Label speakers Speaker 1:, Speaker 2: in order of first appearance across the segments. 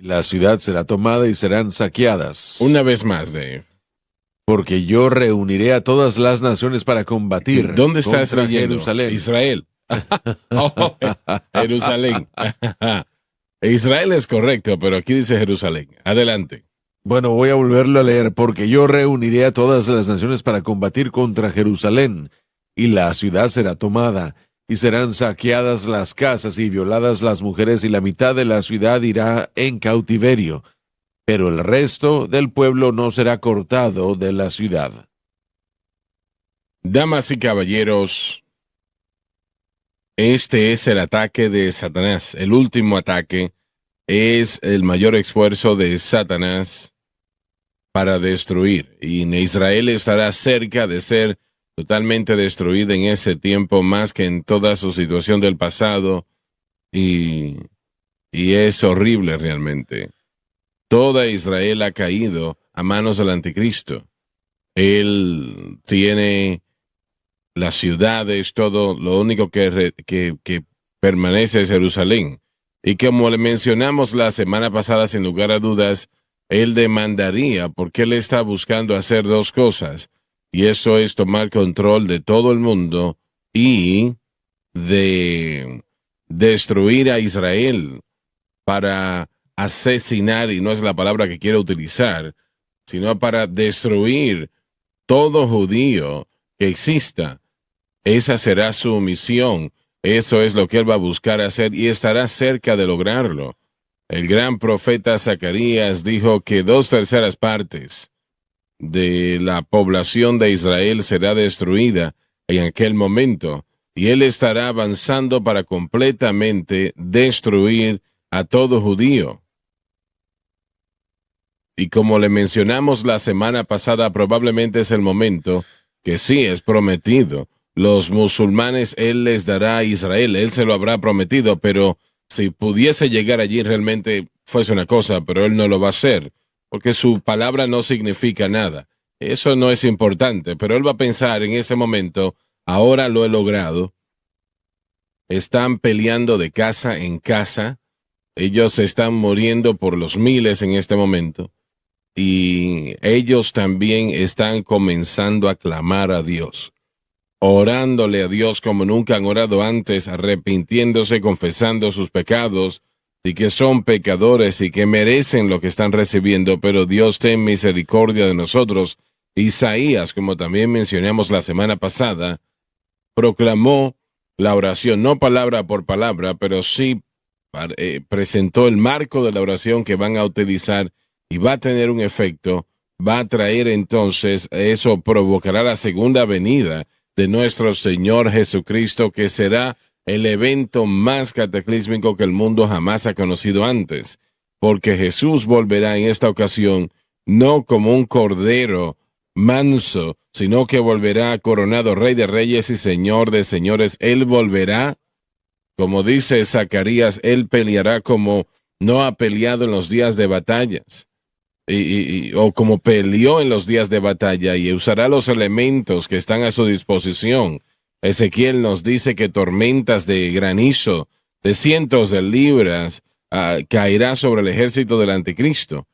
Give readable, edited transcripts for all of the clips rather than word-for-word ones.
Speaker 1: y la ciudad será tomada y serán saqueadas.
Speaker 2: Una vez más, Dave.
Speaker 1: Porque yo reuniré a todas las naciones para combatir
Speaker 2: ¿Dónde estás
Speaker 1: contra
Speaker 2: leyendo?
Speaker 1: Jerusalén.
Speaker 2: Israel. Oh, Jerusalén. Israel es correcto, pero aquí dice Jerusalén. Adelante.
Speaker 1: Bueno, voy a volverlo a leer. Porque yo reuniré a todas las naciones para combatir contra Jerusalén, y la ciudad será tomada, y serán saqueadas las casas y violadas las mujeres, y la mitad de la ciudad irá en cautiverio, pero el resto del pueblo no será cortado de la ciudad.
Speaker 2: Damas y caballeros, este es el ataque de Satanás. El último ataque es el mayor esfuerzo de Satanás para destruir. Y Israel estará cerca de ser totalmente destruida en ese tiempo, más que en toda su situación del pasado. Y es horrible realmente. Toda Israel ha caído a manos del anticristo. Él tiene las ciudades, todo, lo único que permanece es Jerusalén. Y como le mencionamos la semana pasada, sin lugar a dudas, él demandaría, porque él está buscando hacer dos cosas, y eso es tomar control de todo el mundo y de destruir a Israel para asesinar, y no es la palabra que quiero utilizar, sino para destruir todo judío que exista. Esa será su misión. Eso es lo que él va a buscar hacer y estará cerca de lograrlo. El gran profeta Zacarías dijo que 2/3 partes de la población de Israel será destruida en aquel momento, y él estará avanzando para completamente destruir a todo judío. Y como le mencionamos la semana pasada, probablemente es el momento que sí es prometido. Los musulmanes él les dará a Israel, él se lo habrá prometido, pero si pudiese llegar allí realmente fuese una cosa, pero él no lo va a hacer, porque su palabra no significa nada. Eso no es importante, pero él va a pensar en ese momento, ahora lo he logrado. Están peleando de casa en casa, ellos están muriendo por los miles en este momento, y ellos también están comenzando a clamar a Dios, orándole a Dios como nunca han orado antes, arrepintiéndose, confesando sus pecados, y que son pecadores y que merecen lo que están recibiendo, pero Dios ten misericordia de nosotros. Isaías, como también mencionamos la semana pasada, proclamó la oración, no palabra por palabra, pero sí presentó el marco de la oración que van a utilizar y va a tener un efecto, va a traer entonces, eso provocará la segunda venida de nuestro Señor Jesucristo, que será el evento más cataclísmico que el mundo jamás ha conocido antes, porque Jesús volverá en esta ocasión no como un cordero manso, sino que volverá coronado Rey de Reyes y Señor de Señores. Él volverá, como dice Zacarías, él peleará como no ha peleado en los días de batallas, o como peleó en los días de batalla, y usará los elementos que están a su disposición. Ezequiel nos dice que tormentas de granizo de cientos de libras caerá sobre el ejército del anticristo,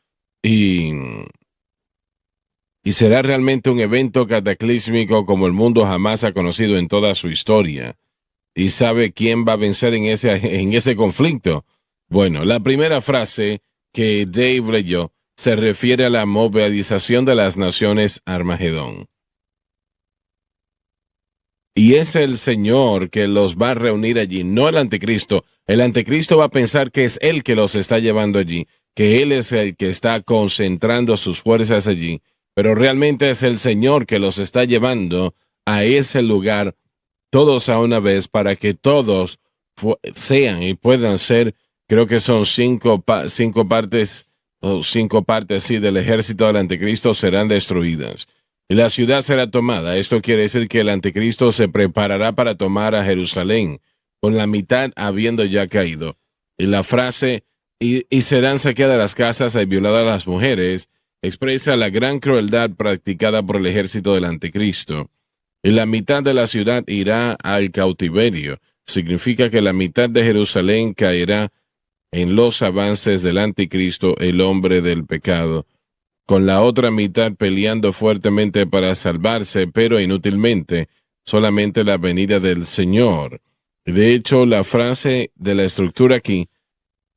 Speaker 2: y será realmente un evento cataclísmico como el mundo jamás ha conocido en toda su historia. ¿Y sabe quién va a vencer en ese conflicto? Bueno, la primera frase que Dave leyó se refiere a la movilización de las naciones Armagedón. Y es el Señor que los va a reunir allí, no el anticristo. El anticristo va a pensar que es él que los está llevando allí, que él es el que está concentrando sus fuerzas allí, pero realmente es el Señor que los está llevando a ese lugar todos a una vez, para que todos sean y puedan ser, creo que son cinco partes sí, del ejército del anticristo serán destruidas. Y la ciudad será tomada. Esto quiere decir que el anticristo se preparará para tomar a Jerusalén, con la mitad habiendo ya caído. Y la frase, y serán saqueadas las casas y violadas las mujeres, expresa la gran crueldad practicada por el ejército del anticristo. Y la mitad de la ciudad irá al cautiverio. Significa que la mitad de Jerusalén caerá en los avances del anticristo, el hombre del pecado, con la otra mitad peleando fuertemente para salvarse, pero inútilmente, solamente la venida del Señor. De hecho, la frase de la estructura aquí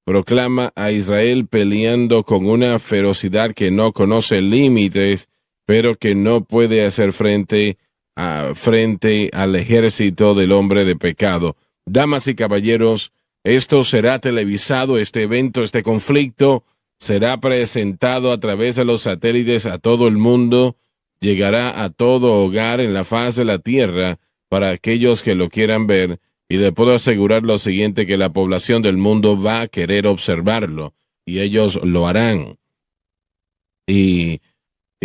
Speaker 2: proclama a Israel peleando con una ferocidad que no conoce límites, pero que no puede hacer frente al ejército del hombre de pecado. Damas y caballeros, esto será televisado, este evento, este conflicto, será presentado a través de los satélites a todo el mundo, llegará a todo hogar en la faz de la tierra para aquellos que lo quieran ver, y le puedo asegurar lo siguiente, que la población del mundo va a querer observarlo, y ellos lo harán. Y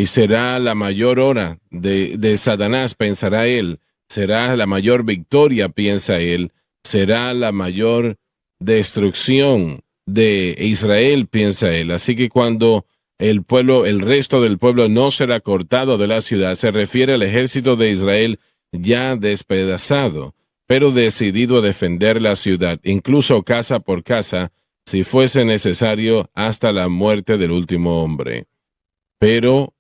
Speaker 2: será la mayor hora de Satanás, pensará él, será la mayor victoria, piensa él, será la mayor destrucción de Israel, piensa él. Así que cuando el resto del pueblo no será cortado de la ciudad, se refiere al ejército de Israel ya despedazado, pero decidido a defender la ciudad, incluso casa por casa, si fuese necesario, hasta la muerte del último hombre. Pero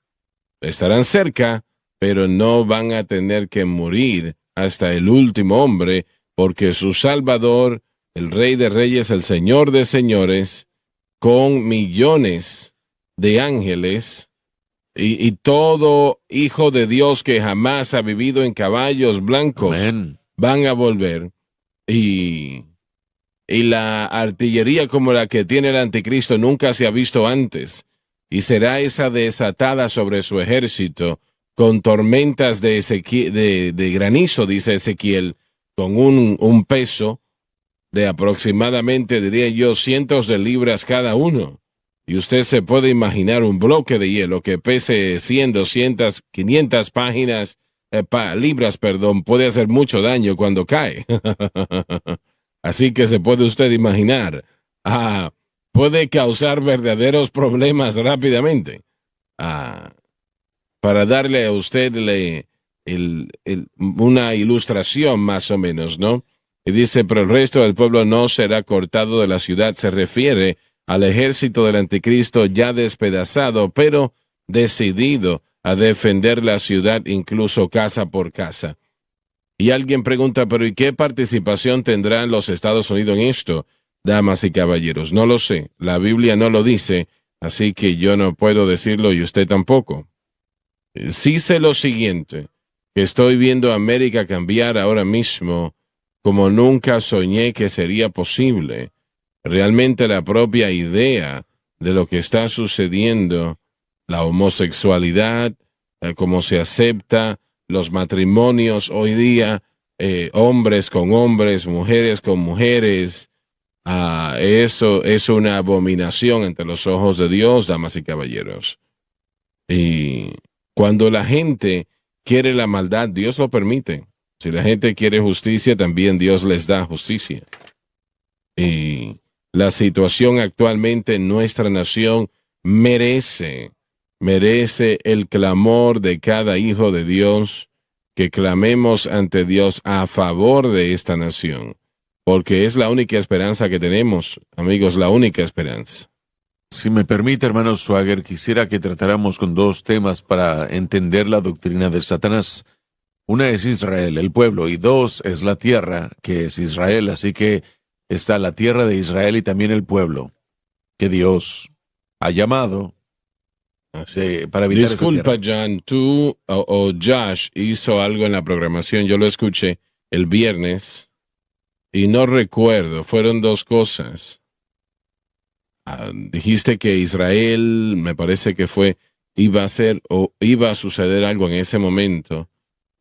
Speaker 2: estarán cerca, pero no van a tener que morir hasta el último hombre, porque su Salvador, el Rey de Reyes, el Señor de Señores, con millones de ángeles y todo hijo de Dios que jamás ha vivido en caballos blancos,
Speaker 1: Amén,
Speaker 2: van a volver. Y la artillería como la que tiene el anticristo nunca se ha visto antes. Y será esa desatada sobre su ejército, con tormentas de granizo, dice Ezequiel, con un peso de aproximadamente, diría yo, cientos de libras cada uno. Y usted se puede imaginar un bloque de hielo que pese 100, 200, 500 libras, puede hacer mucho daño cuando cae. Así que se puede usted imaginar. Puede causar verdaderos problemas rápidamente. Para darle a usted una ilustración más o menos, ¿no? Y dice, pero el resto del pueblo no será cortado de la ciudad. Se refiere al ejército del anticristo ya despedazado, pero decidido a defender la ciudad incluso casa por casa. Y alguien pregunta, pero ¿y qué participación tendrán los Estados Unidos en esto? Damas y caballeros, no lo sé. La Biblia no lo dice, así que yo no puedo decirlo y usted tampoco. Sí sé lo siguiente, que estoy viendo a América cambiar ahora mismo como nunca soñé que sería posible. Realmente la propia idea de lo que está sucediendo, la homosexualidad, cómo se acepta, los matrimonios hoy día, hombres con hombres, mujeres con mujeres, eso es una abominación ante los ojos de Dios, damas y caballeros. Y cuando la gente quiere la maldad, Dios lo permite. Si la gente quiere justicia, también Dios les da justicia. Y la situación actualmente en nuestra nación merece el clamor de cada hijo de Dios, que clamemos ante Dios a favor de esta nación, porque es la única esperanza que tenemos, amigos, la única esperanza.
Speaker 1: Si me permite, hermano Swagger, quisiera que tratáramos con dos temas para entender la doctrina de Satanás. Una es Israel, el pueblo, y dos es la tierra, que es Israel. Así que está la tierra de Israel y también el pueblo, que Dios ha llamado para habitar esa
Speaker 2: Disculpa,
Speaker 1: tierra.
Speaker 2: John, tú o Josh hizo algo en la programación, yo lo escuché el viernes y no recuerdo, fueron dos cosas. Dijiste que Israel, me parece que iba a ser o iba a suceder algo en ese momento,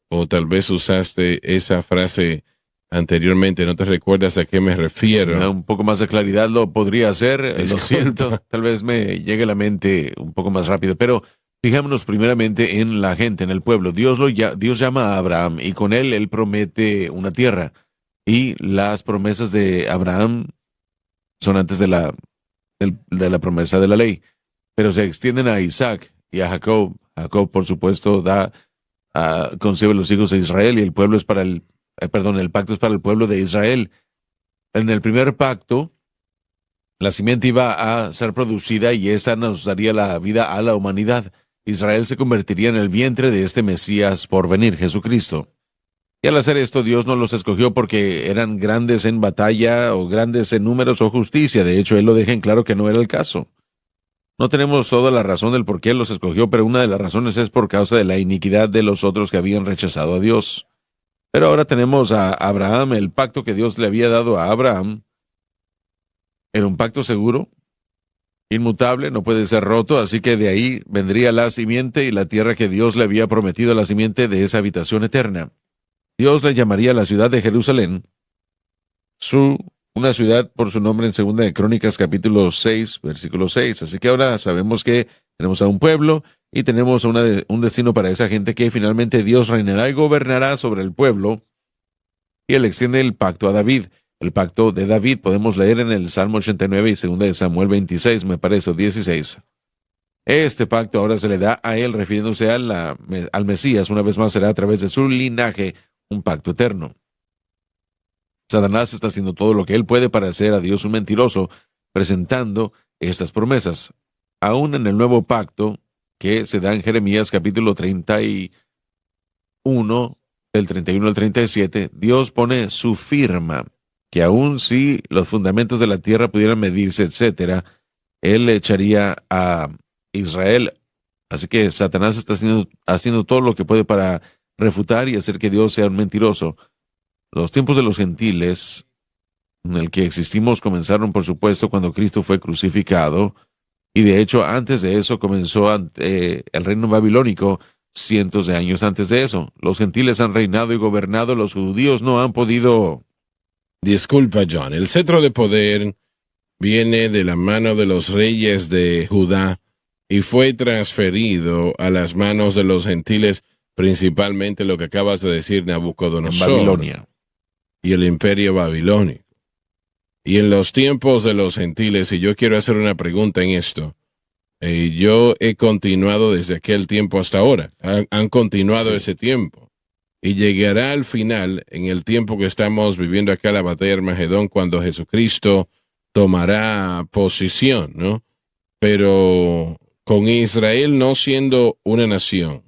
Speaker 2: o tal vez usaste esa frase anteriormente, no te recuerdas a qué me refiero.
Speaker 1: Si me da un poco más de claridad, lo podría hacer, lo
Speaker 2: Disculpa.
Speaker 1: siento, tal vez me llegue a la mente un poco más rápido, pero fijémonos primeramente en la gente, en el pueblo. Dios llama a Abraham y con él promete una tierra, y las promesas de Abraham son antes de la promesa de la ley, pero se extienden a Isaac y a Jacob. Jacob, por supuesto, concibe los hijos de Israel, y el pueblo es el pacto es para el pueblo de Israel. En el primer pacto, La simiente iba a ser producida y esa nos daría la vida a la humanidad. Israel se convertiría en el vientre de este Mesías por venir, Jesucristo. Y al hacer esto, Dios no los escogió porque eran grandes en batalla o grandes en números o justicia. De hecho, Él lo deja en claro que no era el caso. No tenemos toda la razón del por qué Él los escogió, pero una de las razones es por causa de la iniquidad de los otros que habían rechazado a Dios. Pero ahora tenemos a Abraham, el pacto que Dios le había dado a Abraham. Era un pacto seguro, inmutable, no puede ser roto, así que de ahí vendría la simiente y la tierra que Dios le había prometido a la simiente de esa habitación eterna. Dios le llamaría a la ciudad de Jerusalén, una ciudad por su nombre en Segunda de Crónicas, capítulo 6, versículo 6. Así que ahora sabemos que tenemos a un pueblo y tenemos un destino para esa gente que finalmente Dios reinará y gobernará sobre el pueblo. Y Él extiende el pacto a David. El pacto de David podemos leer en el Salmo 89 y 2 de Samuel 26, me parece, o 16. Este pacto ahora se le da a él, refiriéndose al Mesías. Una vez más será a través de su linaje un pacto eterno. Satanás está haciendo todo lo que él puede para hacer a Dios un mentiroso, presentando estas promesas. Aún en el nuevo pacto que se da en Jeremías capítulo 31, del 31 al 37, Dios pone su firma, que aun si los fundamentos de la tierra pudieran medirse, etcétera, Él le echaría a Israel. Así que Satanás está haciendo todo lo que puede para refutar y hacer que Dios sea un mentiroso. Los tiempos de los gentiles en el que existimos comenzaron, por supuesto, cuando Cristo fue crucificado, y de hecho antes de eso comenzó el reino babilónico cientos de años antes de eso. Los gentiles han reinado y gobernado, los judíos no han podido.
Speaker 2: Disculpa, John, el cetro de poder viene de la mano de los reyes de Judá y fue transferido a las manos de los gentiles, principalmente lo que acabas de decir, Nabucodonosor.
Speaker 1: En Babilonia.
Speaker 2: Y el imperio babilónico. Y en los tiempos de los gentiles, y yo quiero hacer una pregunta en esto, yo he continuado desde aquel tiempo hasta ahora, han continuado
Speaker 1: Sí.
Speaker 2: ese tiempo, y llegará al final, en el tiempo que estamos viviendo acá, la batalla de Armagedón, cuando Jesucristo tomará posición, ¿no? Pero con Israel no siendo una nación,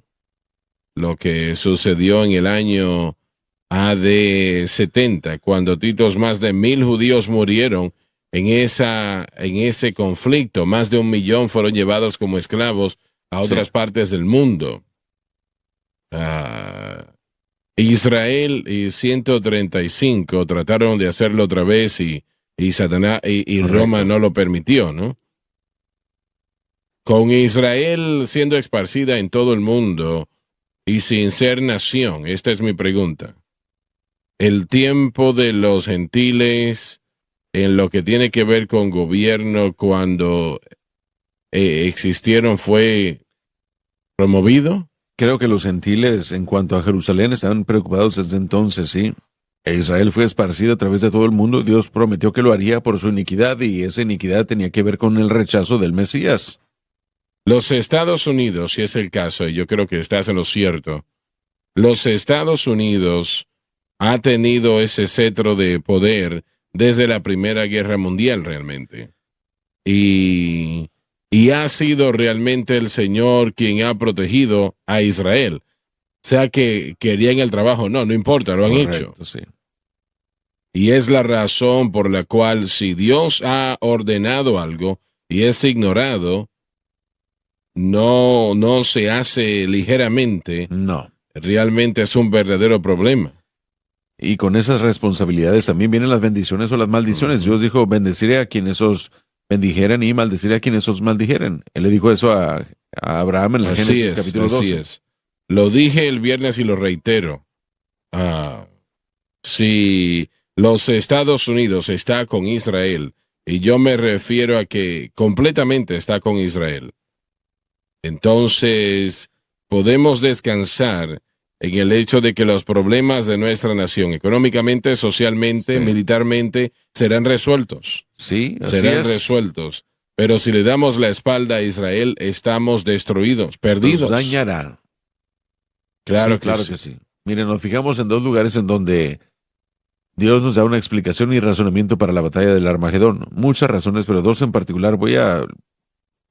Speaker 2: lo que sucedió en el año AD 70, cuando más de 1,000 judíos murieron en ese conflicto. Más de 1 millón fueron llevados como esclavos a otras partes del mundo. Israel y 135 trataron de hacerlo otra vez y Satanás y Roma no lo permitió, ¿no? Con Israel siendo esparcida en todo el mundo y sin ser nación, esta es mi pregunta. El tiempo de los gentiles en lo que tiene que ver con gobierno cuando existieron fue promovido.
Speaker 1: Creo que los gentiles en cuanto a Jerusalén estaban preocupados desde entonces, sí. Israel fue esparcido a través de todo el mundo. Dios prometió que lo haría por su iniquidad y esa iniquidad tenía que ver con el rechazo del Mesías.
Speaker 2: Los Estados Unidos, si es el caso, y yo creo que estás en lo cierto, los Estados Unidos ha tenido ese cetro de poder desde la Primera Guerra Mundial realmente. Y ha sido realmente el Señor quien ha protegido a Israel. O sea que querían el trabajo, no importa, lo han hecho.
Speaker 1: Sí.
Speaker 2: Y es la razón por la cual si Dios ha ordenado algo y es ignorado, no se hace ligeramente.
Speaker 1: No.
Speaker 2: Realmente es un verdadero problema.
Speaker 1: Y con esas responsabilidades también vienen las bendiciones o las maldiciones. Dios dijo, bendeciré a quienes os bendijeren y maldeciré a quienes os maldijeren. Él le dijo eso a Abraham en el Génesis capítulo 12.
Speaker 2: Así es. Lo dije el viernes y lo reitero. Si los Estados Unidos está con Israel, y yo me refiero a que completamente está con Israel, entonces podemos descansar en el hecho de que los problemas de nuestra nación, económicamente, socialmente, militarmente, serán resueltos.
Speaker 1: Sí, así
Speaker 2: serán
Speaker 1: es.
Speaker 2: resueltos. Pero si le damos la espalda a Israel, estamos destruidos, perdidos.
Speaker 1: Nos dañará.
Speaker 2: Claro,
Speaker 1: sí, claro que sí. Miren, nos fijamos en dos lugares en donde Dios nos da una explicación y razonamiento para la batalla del Armagedón. Muchas razones, pero dos en particular. Voy a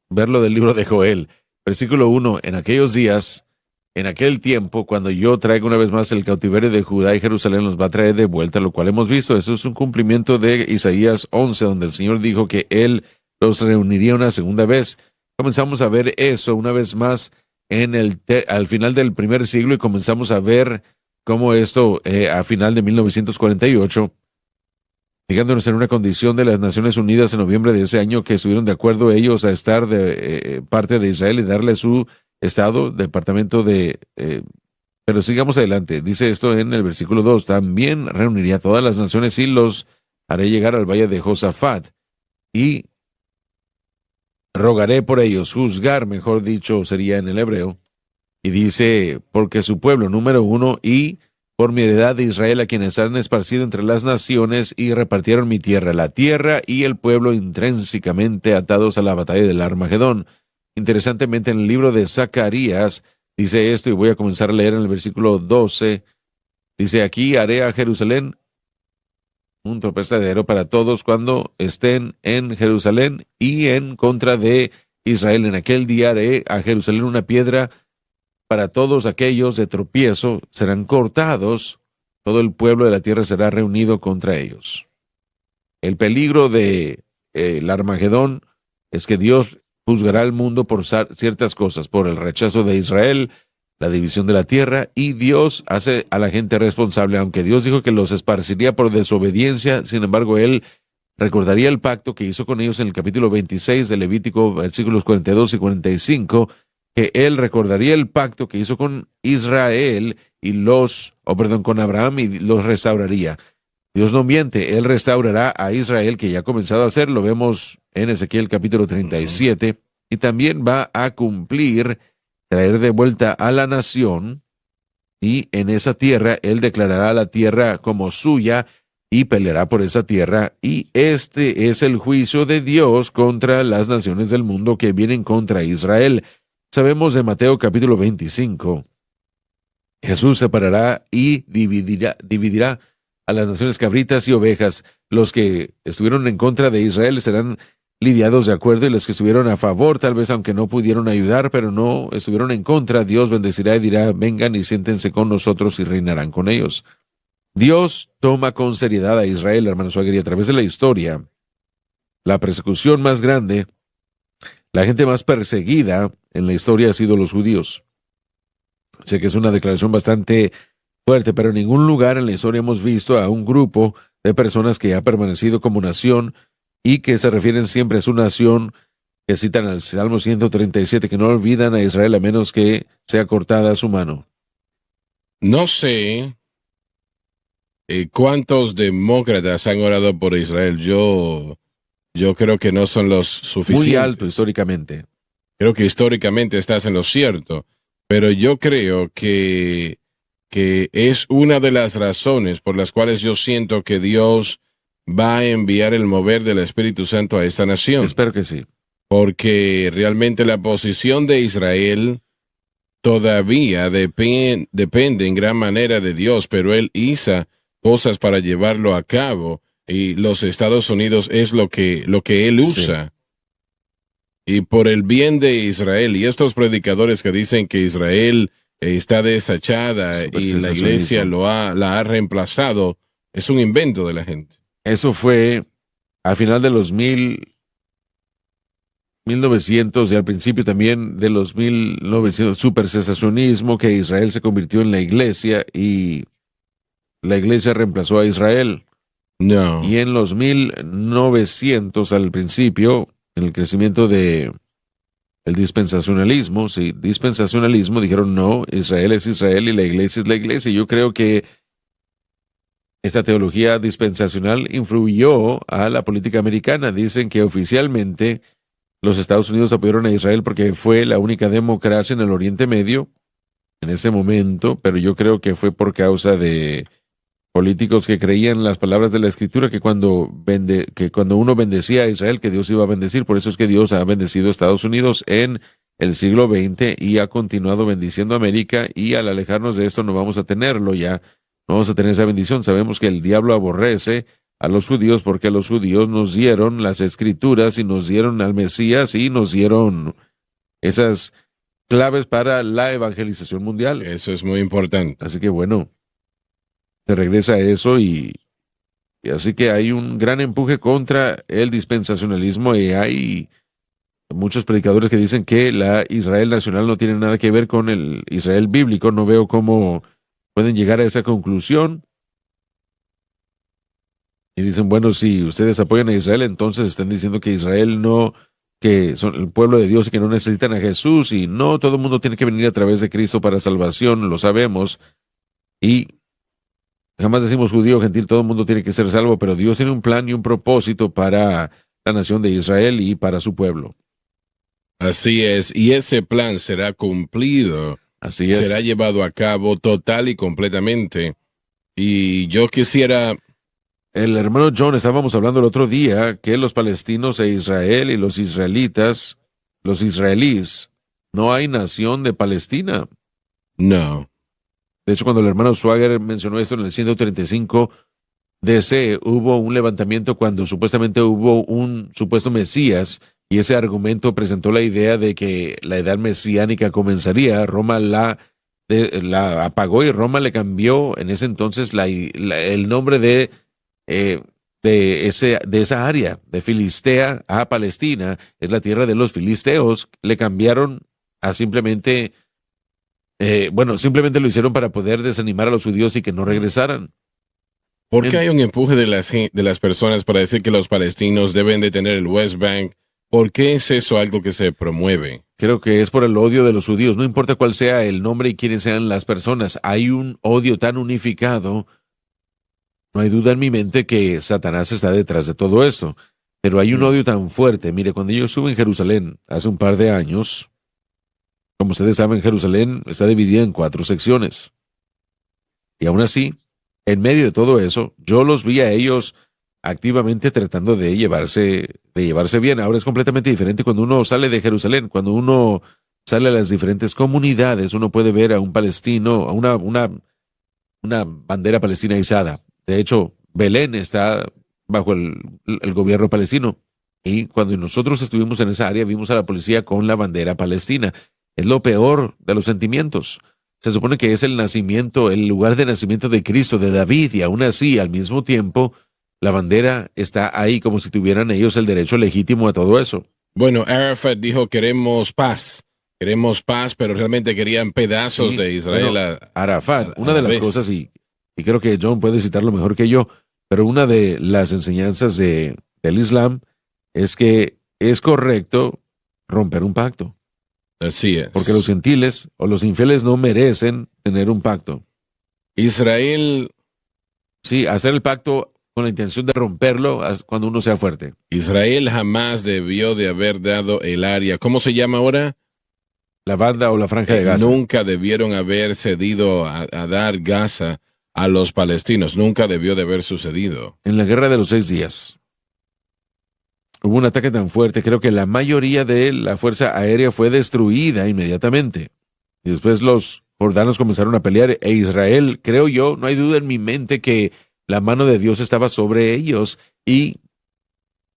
Speaker 1: ver lo del libro de Joel. Versículo 1. En aquellos días, en aquel tiempo, cuando yo traiga una vez más el cautiverio de Judá y Jerusalén, los va a traer de vuelta, lo cual hemos visto. Eso es un cumplimiento de Isaías 11, donde el Señor dijo que Él los reuniría una segunda vez. Comenzamos a ver eso una vez más al final del primer siglo, y comenzamos a ver cómo esto a final de 1948, fijándonos en una condición de las Naciones Unidas en noviembre de ese año, que estuvieron de acuerdo ellos a estar de parte de Israel y darle su estado, departamento de... pero sigamos adelante. Dice esto en el versículo 2. También reuniría a todas las naciones y los haré llegar al valle de Josafat y rogaré por ellos. Juzgar, mejor dicho, sería en el hebreo. Y dice, porque su pueblo, número 1, y por mi heredad de Israel, a quienes han esparcido entre las naciones y repartieron mi tierra, la tierra y el pueblo intrínsecamente atados a la batalla del Armagedón. Interesantemente, en el libro de Zacarías dice esto, y voy a comenzar a leer en el versículo 12. Dice, aquí haré a Jerusalén un tropezadero para todos cuando estén en Jerusalén y en contra de Israel. En aquel día haré a Jerusalén una piedra para todos aquellos de tropiezo, serán cortados, todo el pueblo de la tierra será reunido contra ellos. El peligro de el Armagedón es que Dios juzgará al mundo por ciertas cosas, por el rechazo de Israel, la división de la tierra, y Dios hace a la gente responsable. Aunque Dios dijo que los esparciría por desobediencia, sin embargo, Él recordaría el pacto que hizo con ellos en el capítulo 26 de Levítico, versículos 42 y 45, que Él recordaría el pacto que hizo con Israel con Abraham, y los restauraría. Dios no miente, Él restaurará a Israel, que ya ha comenzado a hacer, lo vemos en Ezequiel capítulo 37, y también va a cumplir, traer de vuelta a la nación, y en esa tierra Él declarará la tierra como suya y peleará por esa tierra, y este es el juicio de Dios contra las naciones del mundo que vienen contra Israel. Sabemos de Mateo capítulo 25, Jesús separará y dividirá a las naciones cabritas y ovejas. Los que estuvieron en contra de Israel serán lidiados de acuerdo, y los que estuvieron a favor, tal vez aunque no pudieron ayudar, pero no estuvieron en contra, Dios bendecirá y dirá, vengan y siéntense con nosotros y reinarán con ellos. Dios toma con seriedad a Israel, hermanos, y a través de la historia, la persecución más grande, la gente más perseguida en la historia ha sido los judíos. Sé que es una declaración bastante fuerte, pero en ningún lugar en la historia hemos visto a un grupo de personas que ha permanecido como nación y que se refieren siempre a su nación, que citan al Salmo 137, que no olvidan a Israel a menos que sea cortada su mano.
Speaker 2: No sé cuántos demócratas han orado por Israel. Yo creo que no son los suficientes.
Speaker 1: Muy alto históricamente.
Speaker 2: Creo que históricamente estás en lo cierto, pero yo creo que es una de las razones por las cuales yo siento que Dios va a enviar el mover del Espíritu Santo a esta nación.
Speaker 1: Espero que sí.
Speaker 2: Porque realmente la posición de Israel todavía depende en gran manera de Dios, pero Él hizo cosas para llevarlo a cabo, y los Estados Unidos es lo que Él usa. Sí. Y por el bien de Israel, y estos predicadores que dicen que Israel está desechada y la iglesia la ha reemplazado, es un invento de la gente.
Speaker 1: Eso fue a final de los 1900 y al principio también de los 1900, supercesacionismo, que Israel se convirtió en la iglesia y la iglesia reemplazó a Israel.
Speaker 2: No.
Speaker 1: Y en los 1900 al principio, en el crecimiento de el dispensacionalismo, dijeron no, Israel es Israel y la iglesia es la iglesia. Y yo creo que esta teología dispensacional influyó a la política americana. Dicen que oficialmente los Estados Unidos apoyaron a Israel porque fue la única democracia en el Oriente Medio en ese momento, pero yo creo que fue por causa de políticos que creían las palabras de la Escritura, que cuando uno bendecía a Israel, que Dios iba a bendecir. Por eso es que Dios ha bendecido a Estados Unidos en el siglo XX y ha continuado bendiciendo a América, y al alejarnos de esto no vamos a tenerlo ya. no vamos a tener esa bendición. Sabemos que el diablo aborrece a los judíos porque los judíos nos dieron las escrituras y nos dieron al Mesías y nos dieron esas claves para la evangelización mundial.
Speaker 2: Eso es muy importante.
Speaker 1: Así que bueno, se regresa a eso y así que hay un gran empuje contra el dispensacionalismo y hay muchos predicadores que dicen que la Israel nacional no tiene nada que ver con el Israel bíblico. No veo cómo pueden llegar a esa conclusión. Y dicen, bueno, si ustedes apoyan a Israel, entonces están diciendo que Israel no, que son el pueblo de Dios y que no necesitan a Jesús y no, todo el mundo tiene que venir a través de Cristo para salvación, lo sabemos. Y jamás decimos judío, gentil, todo el mundo tiene que ser salvo, pero Dios tiene un plan y un propósito para la nación de Israel y para su pueblo.
Speaker 2: Así es, y ese plan será cumplido.
Speaker 1: Así es.
Speaker 2: Será llevado a cabo total y completamente. Y yo quisiera...
Speaker 1: El hermano John, estábamos hablando el otro día que los palestinos e Israel y los israelitas, los israelíes, no hay nación de Palestina.
Speaker 2: No.
Speaker 1: De hecho, cuando el hermano Swagger mencionó esto en el 135 DC, hubo un levantamiento cuando supuestamente hubo un supuesto Mesías y ese argumento presentó la idea de que la edad mesiánica comenzaría. Roma la apagó y Roma le cambió en ese entonces el nombre de esa área, de Filistea a Palestina, es la tierra de los filisteos. Le cambiaron a simplemente, simplemente lo hicieron para poder desanimar a los judíos y que no regresaran.
Speaker 2: ¿Por qué hay un empuje de las personas para decir que los palestinos deben de tener el West Bank? ¿Por qué es eso algo que se promueve?
Speaker 1: Creo que es por el odio de los judíos. No importa cuál sea el nombre y quiénes sean las personas, hay un odio tan unificado. No hay duda en mi mente que Satanás está detrás de todo esto, pero hay un odio tan fuerte. Mire, cuando yo estuve en Jerusalén hace un par de años, como ustedes saben, Jerusalén está dividida en 4 secciones. Y aún así, en medio de todo eso, yo los vi a ellos activamente tratando de llevarse bien. Ahora es completamente diferente cuando uno sale de Jerusalén, cuando uno sale a las diferentes comunidades, uno puede ver a un palestino, a una bandera palestina izada. De hecho, Belén está bajo el gobierno palestino. Y cuando nosotros estuvimos en esa área, vimos a la policía con la bandera palestina. Es lo peor de los sentimientos. Se supone que es el nacimiento, el lugar de nacimiento de Cristo, de David, y aún así, al mismo tiempo, la bandera está ahí como si tuvieran ellos el derecho legítimo a todo eso.
Speaker 2: Bueno, Arafat dijo queremos paz, pero realmente querían pedazos de Israel.
Speaker 1: Bueno, Arafat, una de las cosas, y creo que John puede citarlo mejor que yo, pero una de las enseñanzas del Islam es que es correcto romper un pacto.
Speaker 2: Así es.
Speaker 1: Porque los gentiles o los infieles no merecen tener un pacto.
Speaker 2: Israel...
Speaker 1: Sí, hacer el pacto con la intención de romperlo cuando uno sea fuerte.
Speaker 2: Israel jamás debió de haber dado el área. ¿Cómo se llama ahora?
Speaker 1: La banda o la franja de Gaza.
Speaker 2: Nunca debieron haber cedido a dar Gaza a los palestinos. Nunca debió de haber sucedido.
Speaker 1: En la guerra de los 6 días hubo un ataque tan fuerte, creo que la mayoría de la fuerza aérea fue destruida inmediatamente. Y después los jordanos comenzaron a pelear e Israel, creo yo, no hay duda en mi mente que la mano de Dios estaba sobre ellos y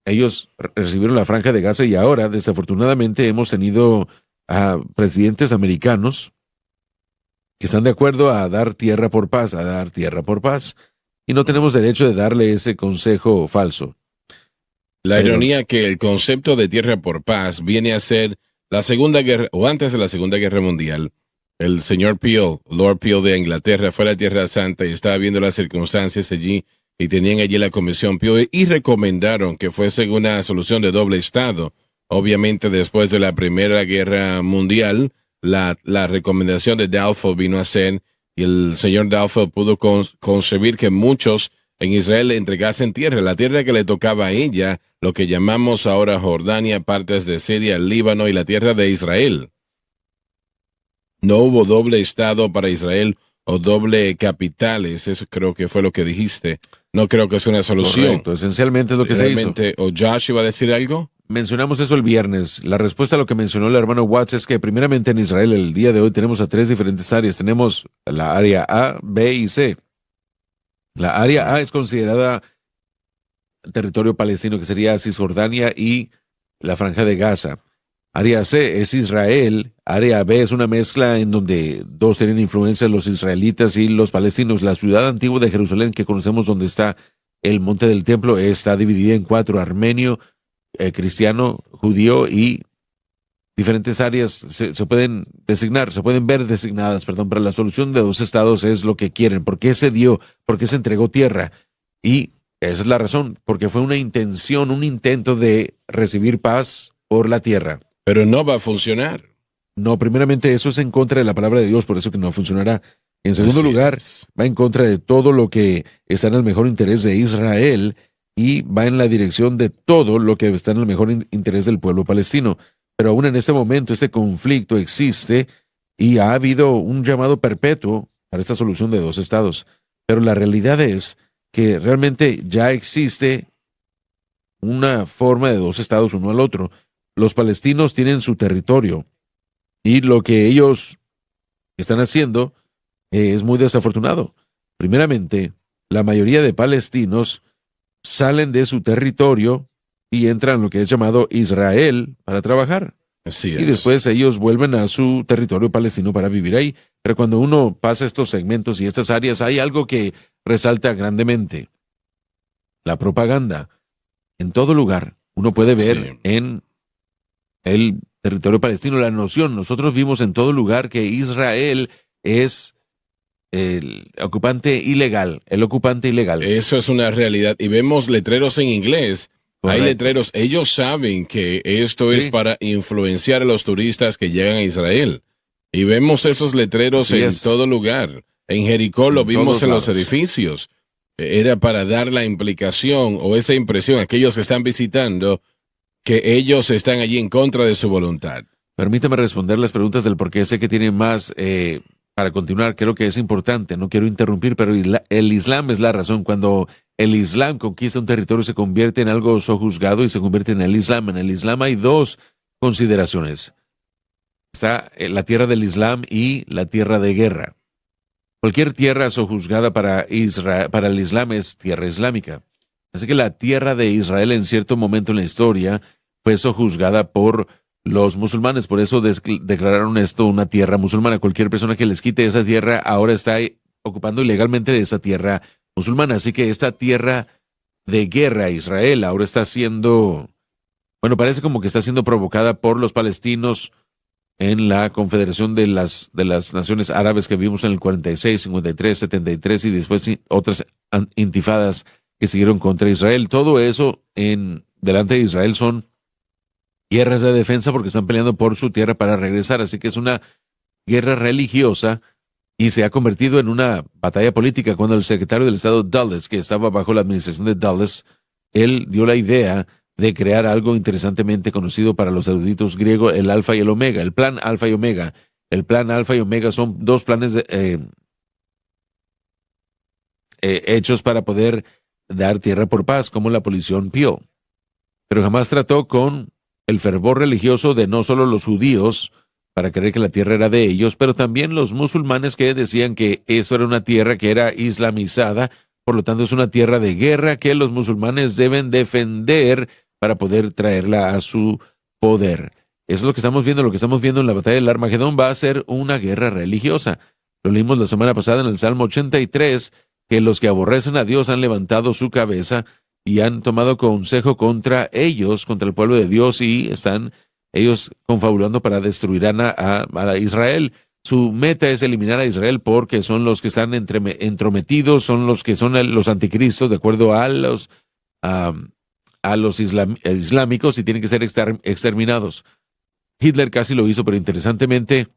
Speaker 1: ellos recibieron la franja de Gaza y ahora, desafortunadamente, hemos tenido a presidentes americanos que están de acuerdo a dar tierra por paz, y no tenemos derecho de darle ese consejo falso.
Speaker 2: La ironía que el concepto de tierra por paz viene a ser la Segunda Guerra, o antes de la Segunda Guerra Mundial. El señor Peel, Lord Peel de Inglaterra, fue a la Tierra Santa y estaba viendo las circunstancias allí y tenían allí la Comisión Peel y recomendaron que fuese una solución de doble Estado. Obviamente, después de la Primera Guerra Mundial, la recomendación de Balfour vino a ser, y el señor Balfour pudo concebir que muchos en Israel le entregasen tierra, la tierra que le tocaba a ella, lo que llamamos ahora Jordania, partes de Siria, el Líbano y la tierra de Israel. No hubo doble Estado para Israel o doble capitales, eso creo que fue lo que dijiste. No creo que sea una solución.
Speaker 1: Correcto, esencialmente es lo que se hizo.
Speaker 2: ¿O Josh iba a decir algo?
Speaker 1: Mencionamos eso el viernes. La respuesta a lo que mencionó el hermano Watts es que primeramente en Israel el día de hoy tenemos a 3 diferentes áreas. Tenemos la área A, B y C. La área A es considerada territorio palestino, que sería Cisjordania y la Franja de Gaza. Área C es Israel. Área B es una mezcla en donde dos tienen influencia, los israelitas y los palestinos. La ciudad antigua de Jerusalén, que conocemos donde está el monte del templo, está dividida en cuatro: armenio, cristiano, judío, y diferentes áreas se pueden designar, se pueden ver designadas, perdón, pero la solución de dos estados es lo que quieren. ¿Por qué se dio? ¿Por qué se entregó tierra? Y esa es la razón, porque fue una intención, un intento de recibir paz por la tierra.
Speaker 2: Pero no va a funcionar.
Speaker 1: No, primeramente eso es en contra de la palabra de Dios, por eso que no funcionará. En segundo
Speaker 2: Así
Speaker 1: lugar,
Speaker 2: es.
Speaker 1: va en contra de todo lo que está en el mejor interés de Israel y va en la dirección de todo lo que está en el mejor interés del pueblo palestino. Pero aún en este momento este conflicto existe y ha habido un llamado perpetuo para esta solución de dos estados. Pero la realidad es que realmente ya existe una forma de dos estados uno al otro. Los palestinos tienen su territorio y lo que ellos están haciendo es muy desafortunado. Primeramente, la mayoría de palestinos salen de su territorio y entran en lo que es llamado Israel para trabajar.
Speaker 2: Así
Speaker 1: Y
Speaker 2: es.
Speaker 1: después ellos vuelven a su territorio palestino para vivir ahí. Pero cuando uno pasa estos segmentos y estas áreas, hay algo que resalta grandemente: la propaganda. En todo lugar uno puede ver
Speaker 2: Sí.
Speaker 1: en el territorio palestino la noción. Nosotros vimos en todo lugar que Israel es el ocupante ilegal, el ocupante ilegal.
Speaker 2: Eso es una realidad. Y vemos letreros en inglés. Hay
Speaker 1: Correcto.
Speaker 2: letreros. Ellos saben que esto es
Speaker 1: Sí.
Speaker 2: para influenciar a los turistas que llegan a Israel. Y vemos esos letreros
Speaker 1: Así
Speaker 2: en
Speaker 1: es.
Speaker 2: todo lugar. En Jericó lo
Speaker 1: En
Speaker 2: vimos
Speaker 1: todos
Speaker 2: en los
Speaker 1: lados.
Speaker 2: edificios. Era para dar la implicación o esa impresión a aquellos que están visitando que ellos están allí en contra de su voluntad.
Speaker 1: Permítame responder las preguntas del por qué. Sé que tiene más para continuar. Creo que es importante. No quiero interrumpir, pero el Islam es la razón. Cuando el Islam conquista un territorio, se convierte en algo sojuzgado y se convierte en el Islam. En el Islam hay dos consideraciones. Está la tierra del Islam y la tierra de guerra. Cualquier tierra sojuzgada para Israel, para el Islam, es tierra islámica. Así que la tierra de Israel en cierto momento en la historia fue sojuzgada por los musulmanes. Por eso declararon esto una tierra musulmana. Cualquier persona que les quite esa tierra ahora está ocupando ilegalmente esa tierra musulmana. Así que esta tierra de guerra, Israel, ahora está siendo, bueno, parece como que está siendo provocada por los palestinos en la Confederación de las Naciones Árabes que vimos en el 46, 53, 73 y después otras intifadas que siguieron contra Israel. Todo eso delante de Israel son guerras de defensa porque están peleando por su tierra para regresar. Así que es una guerra religiosa y se ha convertido en una batalla política. Cuando el secretario del Estado Dulles, que estaba bajo la administración de Dulles, él dio la idea de crear algo interesantemente conocido para los eruditos griegos, el Alfa y el Omega, el plan Alfa y Omega. El plan Alfa y Omega son dos planes hechos para poder dar tierra por paz, como la Polición Pío. Pero jamás trató con el fervor religioso de no solo los judíos, para creer que la tierra era de ellos, pero también los musulmanes, que decían que eso era una tierra que era islamizada, por lo tanto es una tierra de guerra que los musulmanes deben defender para poder traerla a su poder. Eso es lo que estamos viendo en la batalla del Armagedón. Va a ser una guerra religiosa. Lo leímos la semana pasada en el Salmo 83, que los que aborrecen a Dios han levantado su cabeza y han tomado consejo contra ellos, contra el pueblo de Dios, y están ellos confabulando para destruir a Israel. Su meta es eliminar a Israel porque son los que están entrometidos, son los que son los anticristos, de acuerdo a los islámicos, y tienen que ser exterminados. Hitler casi lo hizo, pero interesantemente,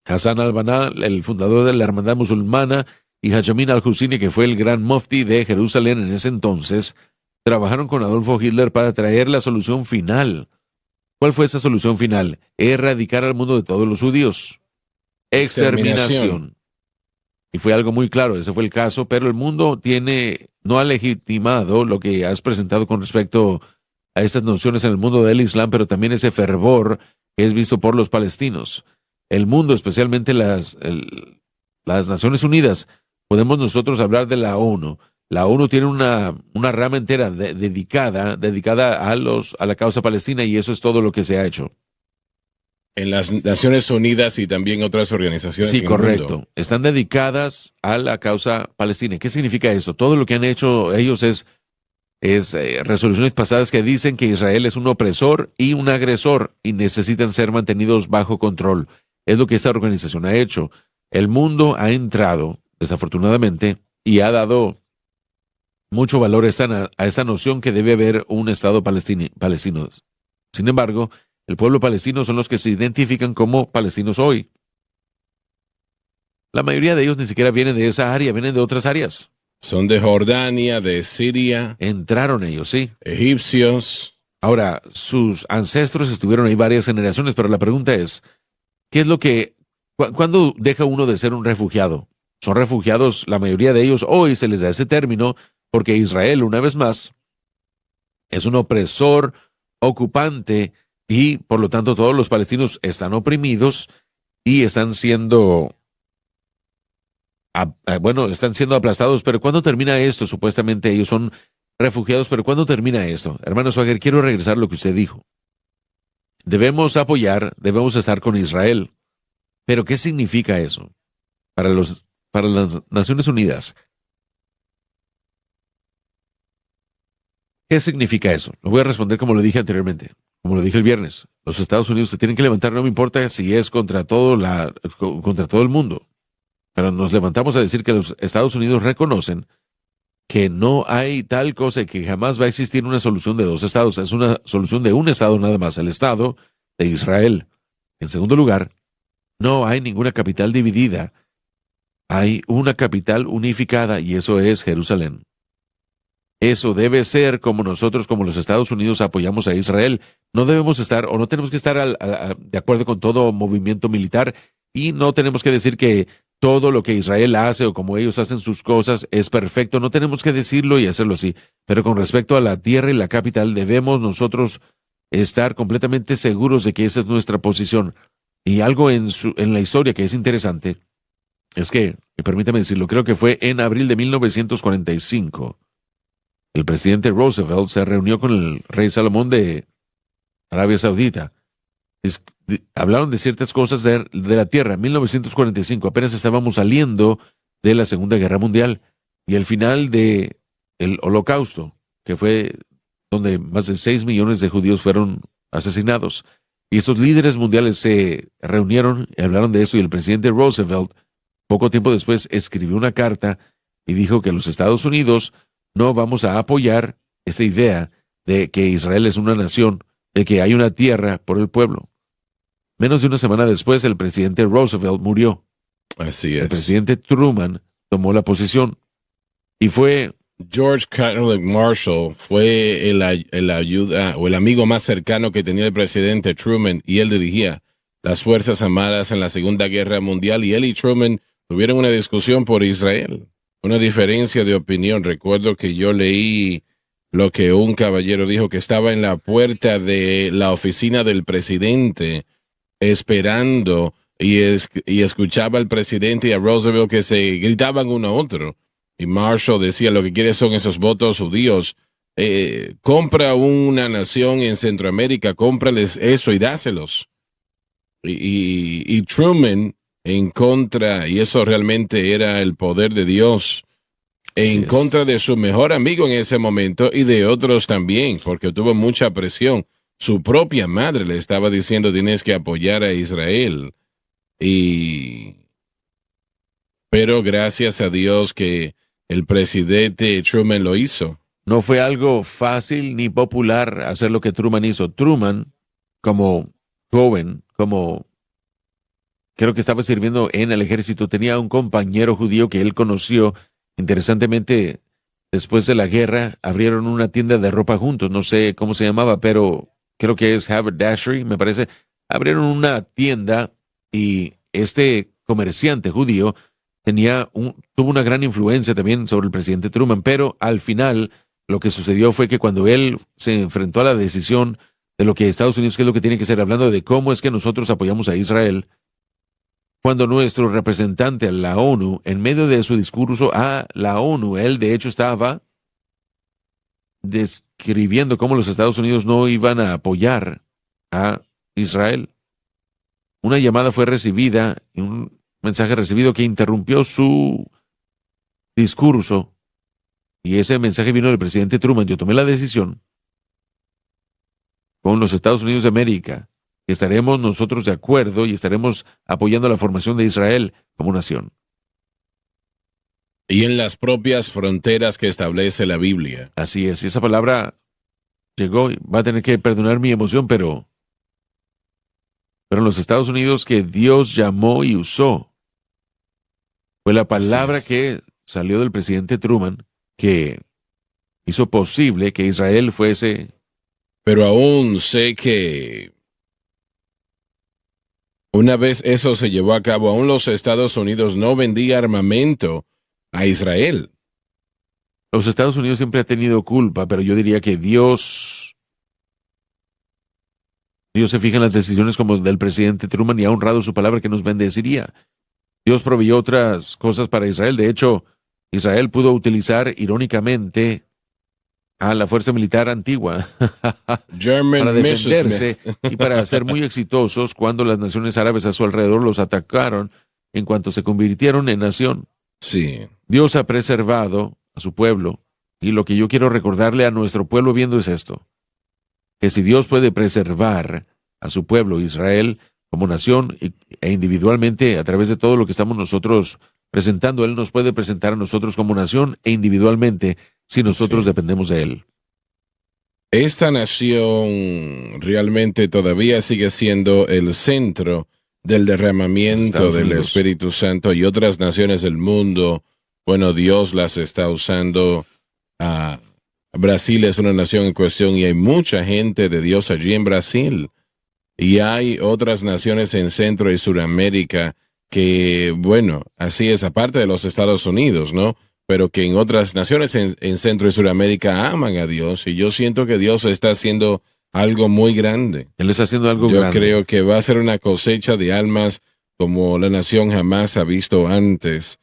Speaker 1: Hassan al-Banna, el fundador de la hermandad musulmana, y Hajamin al-Husseini, que fue el gran mufti de Jerusalén en ese entonces, trabajaron con Adolfo Hitler para traer la solución final. ¿Cuál fue esa solución final? Erradicar al mundo de todos los judíos. Exterminación. Y fue algo muy claro, ese fue el caso, pero el mundo no ha legitimado lo que has presentado con respecto a estas nociones en el mundo del Islam, pero también ese fervor que es visto por los palestinos. El mundo, especialmente las Naciones Unidas, podemos nosotros hablar de la ONU. La ONU tiene una rama entera dedicada a la causa palestina, y eso es todo lo que se ha hecho.
Speaker 2: En las Naciones Unidas y también otras organizaciones.
Speaker 1: Sí,
Speaker 2: en el
Speaker 1: correcto.
Speaker 2: mundo.
Speaker 1: Están dedicadas a la causa palestina. ¿Qué significa eso? Todo lo que han hecho ellos es resoluciones pasadas que dicen que Israel es un opresor y un agresor y necesitan ser mantenidos bajo control. Es lo que esta organización ha hecho. El mundo ha entrado, desafortunadamente, y ha dado mucho valor a esta noción que debe haber un Estado palestino. Sin embargo, el pueblo palestino son los que se identifican como palestinos hoy. La mayoría de ellos ni siquiera vienen de esa área, vienen de otras áreas.
Speaker 2: Son de Jordania, de Siria.
Speaker 1: Entraron ellos, sí.
Speaker 2: Egipcios.
Speaker 1: Ahora, sus ancestros estuvieron ahí varias generaciones, pero la pregunta es, ¿qué es lo que, cuándo deja uno de ser un refugiado? Son refugiados, la mayoría de ellos hoy se les da ese término, porque Israel, una vez más, es un opresor, ocupante, y por lo tanto todos los palestinos están oprimidos y están siendo aplastados. Pero ¿cuándo termina esto? Supuestamente ellos son refugiados, pero ¿cuándo termina esto? Hermano Swagger, quiero regresar a lo que usted dijo. Debemos apoyar, debemos estar con Israel. Pero ¿qué significa eso para las Naciones Unidas? ¿Qué significa eso? Lo voy a responder como lo dije anteriormente, como lo dije el viernes. Los Estados Unidos se tienen que levantar, no me importa si es contra todo el mundo. Pero nos levantamos a decir que los Estados Unidos reconocen que no hay tal cosa y que jamás va a existir una solución de dos estados. Es una solución de un estado nada más, el Estado de Israel. En segundo lugar, no hay ninguna capital dividida. Hay una capital unificada y eso es Jerusalén. Eso debe ser como nosotros, como los Estados Unidos, apoyamos a Israel. No debemos estar o no tenemos que estar de acuerdo con todo movimiento militar, y no tenemos que decir que todo lo que Israel hace o como ellos hacen sus cosas es perfecto. No tenemos que decirlo y hacerlo así. Pero con respecto a la tierra y la capital, debemos nosotros estar completamente seguros de que esa es nuestra posición. Y algo en la historia que es interesante es que, permítame decirlo, creo que fue en abril de 1945. El presidente Roosevelt se reunió con el rey Salomón de Arabia Saudita. Hablaron de ciertas cosas de la tierra. En 1945 apenas estábamos saliendo de la Segunda Guerra Mundial y el final del Holocausto, que fue donde más de 6 millones de judíos fueron asesinados. Y esos líderes mundiales se reunieron y hablaron de esto, y el presidente Roosevelt, poco tiempo después, escribió una carta y dijo que los Estados Unidos no vamos a apoyar esa idea de que Israel es una nación, de que hay una tierra por el pueblo. Menos de una semana después, el presidente Roosevelt murió.
Speaker 2: Así es.
Speaker 1: El presidente Truman tomó la posición y fue...
Speaker 2: George Catholic Marshall fue el ayuda o el amigo más cercano que tenía el presidente Truman, y él dirigía las Fuerzas Armadas en la Segunda Guerra Mundial, y él y Truman tuvieron una discusión por Israel, una diferencia de opinión. Recuerdo que yo leí lo que un caballero dijo, que estaba en la puerta de la oficina del presidente esperando y escuchaba al presidente y a Roosevelt que se gritaban uno a otro. Y Marshall decía, lo que quiere son esos votos judíos. Compra una nación en Centroamérica, cómprales eso y dáselos. Y Truman en contra, y eso realmente era el poder de Dios, en contra de su mejor amigo en ese momento y de otros también, porque tuvo mucha presión. Su propia madre le estaba diciendo, tienes que apoyar a Israel. Pero gracias a Dios que el presidente Truman lo hizo.
Speaker 1: No fue algo fácil ni popular hacer lo que Truman hizo. Truman, como joven, creo que estaba sirviendo en el ejército, tenía un compañero judío que él conoció. Interesantemente, después de la guerra, abrieron una tienda de ropa juntos. No sé cómo se llamaba, pero creo que es Haberdashery, me parece. Abrieron una tienda y este comerciante judío tuvo una gran influencia también sobre el presidente Truman, pero al final lo que sucedió fue que cuando él se enfrentó a la decisión de lo que Estados Unidos, qué es lo que tiene que ser, hablando de cómo es que nosotros apoyamos a Israel, Cuando nuestro representante a la ONU, en medio de su discurso a la ONU, él de hecho estaba describiendo cómo los Estados Unidos no iban a apoyar a Israel. Una llamada fue recibida, un mensaje recibido que interrumpió su discurso, y ese mensaje vino del presidente Truman. Yo tomé la decisión con los Estados Unidos de América que estaremos nosotros de acuerdo y estaremos apoyando la formación de Israel como nación.
Speaker 2: Y en las propias fronteras que establece la Biblia.
Speaker 1: Así es, y esa palabra llegó, va a tener que perdonar mi emoción, pero en los Estados Unidos que Dios llamó y usó fue la palabra que salió del presidente Truman, que hizo posible que Israel fuese.
Speaker 2: Pero aún sé que una vez eso se llevó a cabo, aún los Estados Unidos no vendía armamento a Israel.
Speaker 1: Los Estados Unidos siempre ha tenido culpa, pero yo diría que Dios se fija en las decisiones como del presidente Truman y ha honrado su palabra que nos bendeciría. Dios proveyó otras cosas para Israel. De hecho, Israel pudo utilizar irónicamente a la fuerza militar antigua para defenderse y para ser muy exitosos cuando las naciones árabes a su alrededor los atacaron en cuanto se convirtieron en nación.
Speaker 2: Sí.
Speaker 1: Dios ha preservado a su pueblo, y lo que yo quiero recordarle a nuestro pueblo viendo es esto, que si Dios puede preservar a su pueblo Israel como nación e individualmente a través de todo lo que estamos nosotros presentando, Él nos puede presentar a nosotros como nación e individualmente si nosotros dependemos de Él.
Speaker 2: Esta nación realmente todavía sigue siendo el centro del derramamiento del Espíritu Santo, y otras naciones del mundo, bueno, Dios las está usando. Brasil es una nación en cuestión y hay mucha gente de Dios allí en Brasil. Y hay otras naciones en Centro y Suramérica que, bueno, así es, aparte de los Estados Unidos, ¿no? Pero que en otras naciones en Centro y Suramérica aman a Dios, y yo siento que Dios está haciendo algo muy grande.
Speaker 1: Él está haciendo algo grande.
Speaker 2: Yo creo que va a ser una cosecha de almas como la nación jamás ha visto antes.